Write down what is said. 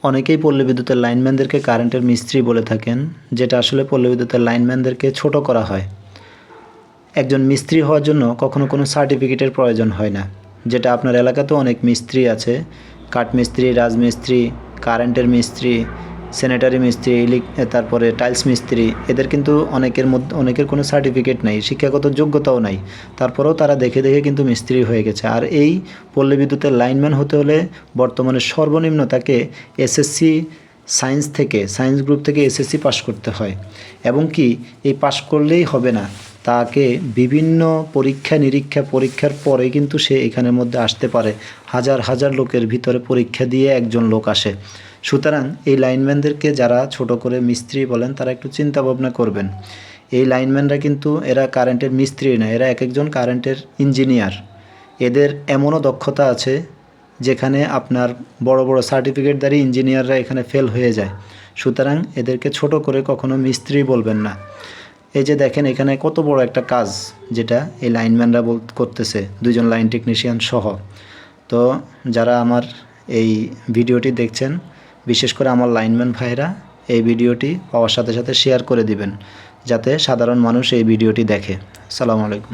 অনেকেই পল্লী বিদ্যুতের লাইনম্যানদেরকে কারেন্টের মিস্ত্রি বলে থাকেন, যেটা আসলে পল্লী বিদ্যুতের লাইনম্যানদেরকে ছোট করা হয়। একজন মিস্ত্রি হওয়ার জন্য কখনো কোনো সার্টিফিকেটের প্রয়োজন হয় না, যেটা আপনার এলাকাতেও অনেক মিস্ত্রি আছে, কাঠমিস্ত্রি, রাজমিস্ত্রি, কারেন্টের মিস্ত্রি, স্যানিটারি মিস্ত্রি, তারপরে টাইলস মিস্ত্রি, এদের কিন্তু অনেকের কোনো সার্টিফিকেট নাই, শিক্ষাগত যোগ্যতাও নাই, তারপরেও তারা দেখে দেখে কিন্তু মিস্ত্রি হয়ে গেছে। আর এই পল্লী বিদ্যুতের লাইনম্যান হতে হলে বর্তমানে সর্বনিম্ন তাকে এসএসসি সায়েন্স গ্রুপ থেকে এসএসসি পাস করতে হয়, এবং কি এই পাস করলেই হবে না, তাকে বিভিন্ন পরীক্ষার পরে কিন্তু সে এখানের মধ্যে আসতে পারে। হাজার হাজার লোকের ভিতরে পরীক্ষা দিয়ে একজন লোক আসে। সুতরাং এই লাইনম্যানদেরকে যারা ছোট করে মিস্ত্রি বলেন, তারা একটু চিন্তা ভাবনা করবেন। এই লাইনম্যানরা কিন্তু এরা কারেন্টের মিস্ত্রি না, এরা এক একজন কারেন্টের ইঞ্জিনিয়ার। এদের এমনও দক্ষতা আছে যেখানে আপনার বড় বড় সার্টিফিকেটধারী ইঞ্জিনিয়াররা এখানে ফেল হয়ে যায়। সুতরাং এদেরকে ছোট করে কখনো মিস্ত্রি বলবেন না। এই যে দেখেন এখানে কত বড় একটা কাজ যেটা এই লাইনম্যানরা করতেছে, দুইজন লাইন টেকনিশিয়ান সহ। তো যারা আমার এই ভিডিওটি দেখছেন, বিশেষ করে আমার লাইনম্যান ভাইরা, এই ভিডিওটি পাওয়ার সাথে সাথে শেয়ার করে দিবেন, যাতে সাধারণ মানুষ এই ভিডিওটি দেখে। আসসালামু আলাইকুম।